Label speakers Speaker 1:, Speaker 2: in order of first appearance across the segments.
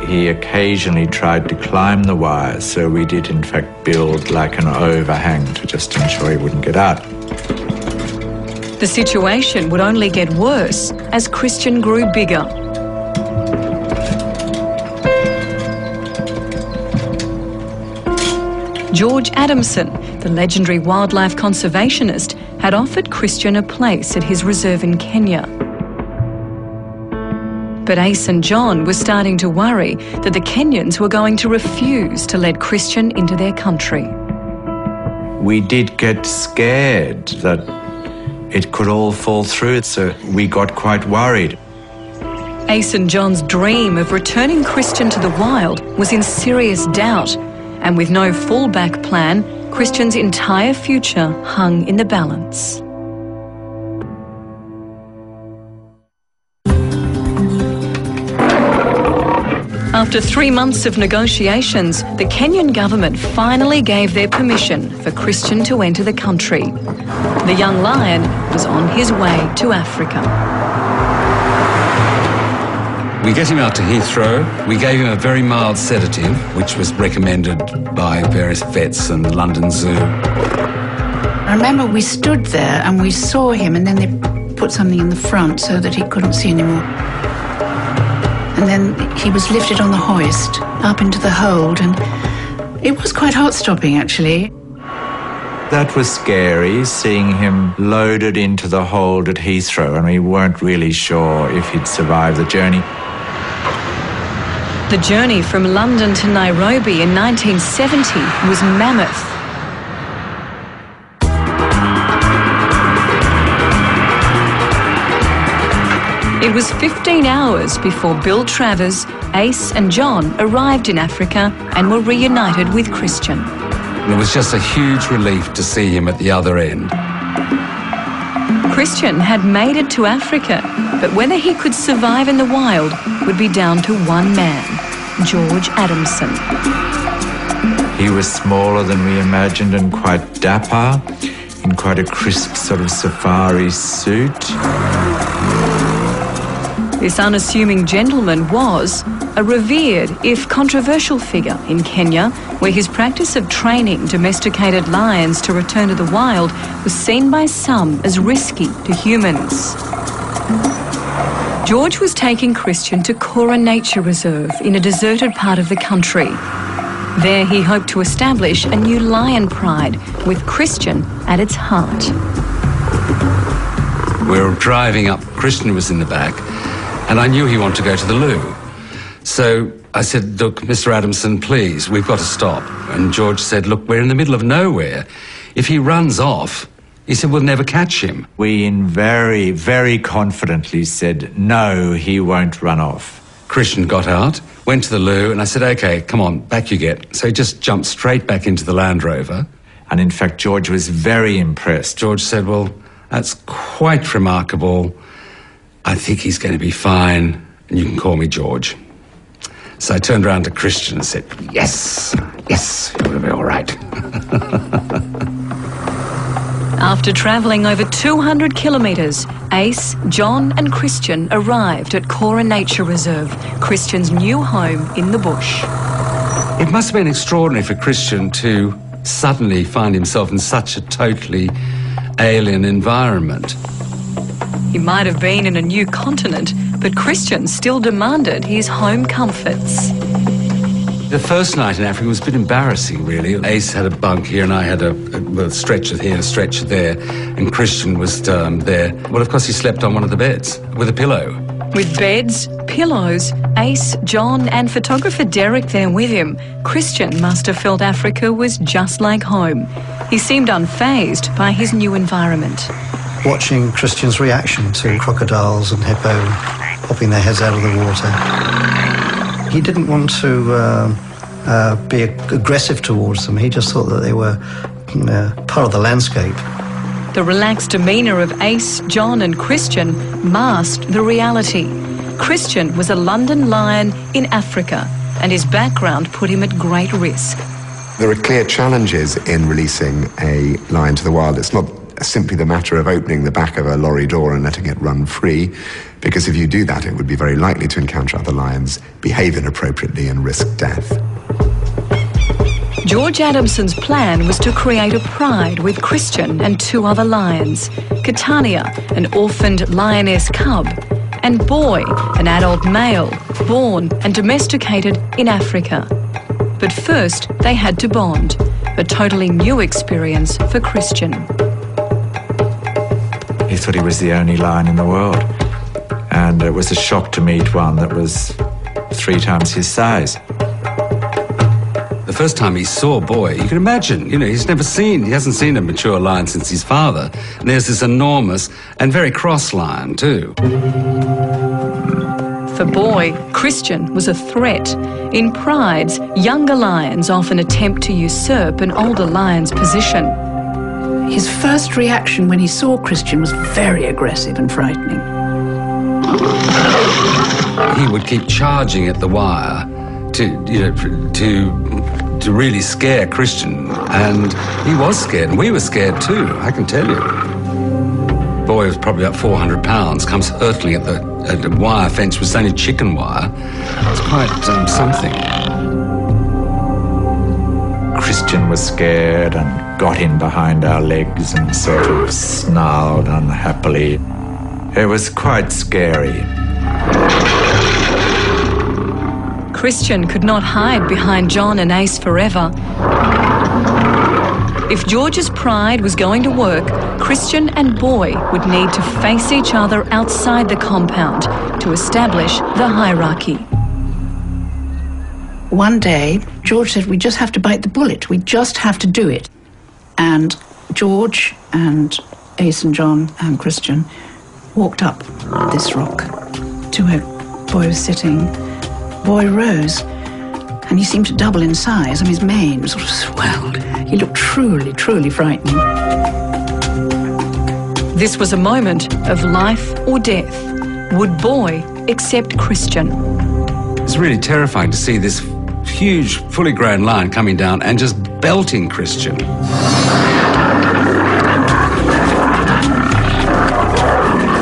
Speaker 1: He occasionally tried to climb the wire, so we did in fact build like an overhang to just ensure he wouldn't get out.
Speaker 2: The situation would only get worse as Christian grew bigger. George Adamson, the legendary wildlife conservationist, had offered Christian a place at his reserve in Kenya. But Ace and John were starting to worry that the Kenyans were going to refuse to let Christian into their country.
Speaker 1: We did get scared that it could all fall through, so we got quite worried.
Speaker 2: Ace and John's dream of returning Christian to the wild was in serious doubt, and with no fallback plan, Christian's entire future hung in the balance. After 3 months of negotiations, the Kenyan government finally gave their permission for Christian to enter the country. The young lion was on his way to Africa.
Speaker 3: We get him out to Heathrow. We gave him a very mild sedative, which was recommended by various vets and the London Zoo.
Speaker 4: I remember we stood there and we saw him, and then they put something in the front so that he couldn't see anymore. And then he was lifted on the hoist up into the hold, and it was quite heart-stopping, actually.
Speaker 1: That was scary, seeing him loaded into the hold at Heathrow, and we weren't really sure if he'd survive the journey.
Speaker 2: The journey from London to Nairobi in 1970 was mammoth. It was 15 hours before Bill Travers, Ace and John arrived in Africa and were reunited with Christian.
Speaker 3: It was just a huge relief to see him at the other end.
Speaker 2: Christian had made it to Africa, but whether he could survive in the wild would be down to one man, George Adamson.
Speaker 1: He was smaller than we imagined and quite dapper, in quite a crisp sort of safari suit.
Speaker 2: This unassuming gentleman was a revered, if controversial figure in Kenya, where his practice of training domesticated lions to return to the wild was seen by some as risky to humans. George was taking Christian to Kora Nature Reserve in a deserted part of the country. There he hoped to establish a new lion pride with Christian at its heart.
Speaker 3: We were driving up, Christian was in the back, and I knew he wanted to go to the loo. So I said, look, Mr. Adamson, please, we've got to stop. And George said, look, we're in the middle of nowhere. If he runs off, he said, we'll never catch him.
Speaker 1: We very, very confidently said, no, he won't run off.
Speaker 3: Christian got out, went to the loo, and I said, OK, come on, back you get. So he just jumped straight back into the Land Rover.
Speaker 1: And in fact, George was very impressed.
Speaker 3: George said, well, that's quite remarkable. I think he's going to be fine, and you can call me George. So I turned around to Christian and said, yes, yes, you're going to be all right.
Speaker 2: After travelling over 200 kilometres, Ace, John and Christian arrived at Kora Nature Reserve, Christian's new home in the bush.
Speaker 3: It must have been extraordinary for Christian to suddenly find himself in such a totally alien environment.
Speaker 2: He might have been in a new continent, but Christian still demanded his home comforts.
Speaker 3: The first night in Africa was a bit embarrassing, really. Ace had a bunk here and I had a stretcher here, a stretcher there, and Christian was there. Well, of course, he slept on one of the beds with a pillow.
Speaker 2: With beds, pillows, Ace, John and photographer Derek there with him, Christian must have felt Africa was just like home. He seemed unfazed by his new environment.
Speaker 5: Watching Christian's reaction to crocodiles and hippo popping their heads out of the water. He didn't want to be aggressive towards them. He just thought that they were part of the landscape.
Speaker 2: The relaxed demeanour of Ace, John and Christian masked the reality. Christian was a London lion in Africa, and his background put him at great risk.
Speaker 6: There are clear challenges in releasing a lion to the wild. It's not simply the matter of opening the back of a lorry door and letting it run free, because if you do that, it would be very likely to encounter other lions, behave inappropriately and risk death.
Speaker 2: George Adamson's plan was to create a pride with Christian and 2 other lions, Catania, an orphaned lioness cub, and Boy, an adult male, born and domesticated in Africa. But first, they had to bond, a totally new experience for Christian.
Speaker 1: He thought he was the only lion in the world, and it was a shock to meet one that was 3 times his size.
Speaker 3: The first time he saw Boy, you can imagine, he hasn't seen a mature lion since his father. And there's this enormous and very cross lion too.
Speaker 2: For Boy, Christian was a threat. In prides, younger lions often attempt to usurp an older lion's position.
Speaker 4: His first reaction when he saw Christian was very aggressive and frightening.
Speaker 3: He would keep charging at the wire to really scare Christian, and he was scared, and we were scared too, I can tell you. Boy was probably about 400 pounds, comes hurtling at the wire fence, was only chicken wire. It's quite something.
Speaker 1: Christian was scared and got in behind our legs and sort of snarled unhappily. It was quite scary.
Speaker 2: Christian could not hide behind John and Ace forever. If George's pride was going to work, Christian and Boy would need to face each other outside the compound to establish the hierarchy.
Speaker 4: One day, George said, we just have to bite the bullet. We just have to do it. And George and Ace and John and Christian walked up this rock to where Boy was sitting. Boy rose, and he seemed to double in size. His mane sort of swelled. He looked truly, truly frightening.
Speaker 2: This was a moment of life or death. Would Boy accept Christian?
Speaker 3: It's really terrifying to see this huge, fully grown lion coming down and just belting Christian.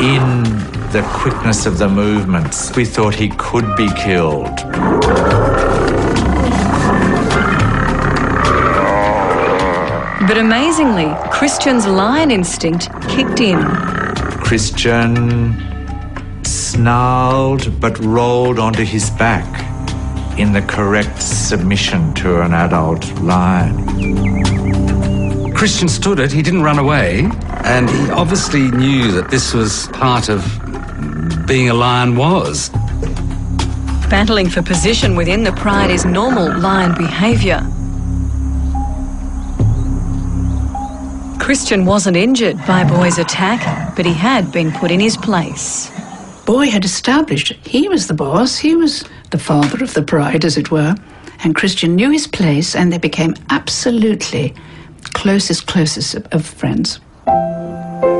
Speaker 1: In the quickness of the movements, we thought he could be killed.
Speaker 2: But amazingly, Christian's lion instinct kicked in.
Speaker 1: Christian snarled but rolled onto his back in the correct submission to an adult lion.
Speaker 3: Christian stood it, he didn't run away, and he obviously knew that this was part of being a lion was.
Speaker 2: Battling for position within the pride is normal lion behaviour. Christian wasn't injured by Boy's attack, but he had been put in his place.
Speaker 4: Boy had established he was the boss, he was the father of the pride, as it were, and Christian knew his place, and they became absolutely closest of friends.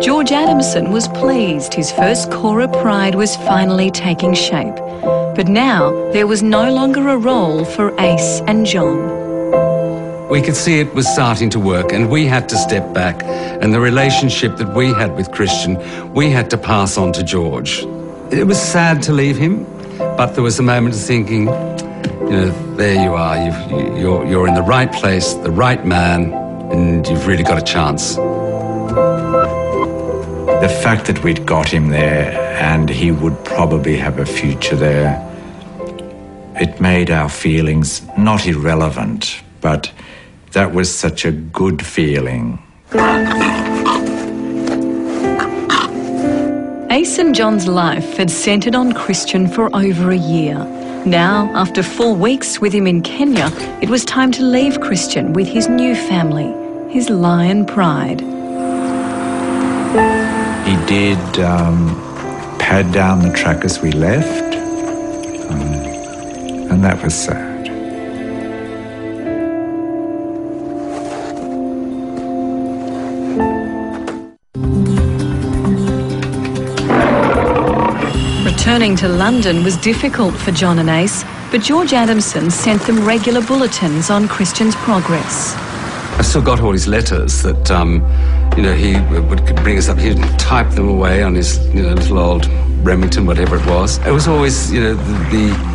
Speaker 2: George Adamson was pleased his first Cora pride was finally taking shape. But now there was no longer a role for Ace and John.
Speaker 3: We could see it was starting to work, and we had to step back, and the relationship that we had with Christian, we had to pass on to George. It was sad to leave him, but there was a moment of thinking, there you are, you're in the right place, the right man, and you've really got a chance.
Speaker 1: The fact that we'd got him there and he would probably have a future there, it made our feelings not irrelevant, but that was such a good feeling.
Speaker 2: Ace and John's life had centred on Christian for over a year. Now, after 4 weeks with him in Kenya, it was time to leave Christian with his new family, his lion pride.
Speaker 1: He did pad down the track as we left, and that was sad.
Speaker 2: Returning to London was difficult for John and Ace, but George Adamson sent them regular bulletins on Christian's progress.
Speaker 3: I've still got all his letters that You know, he would bring us up, he'd type them away on his, little old Remington, whatever it was. It was always, the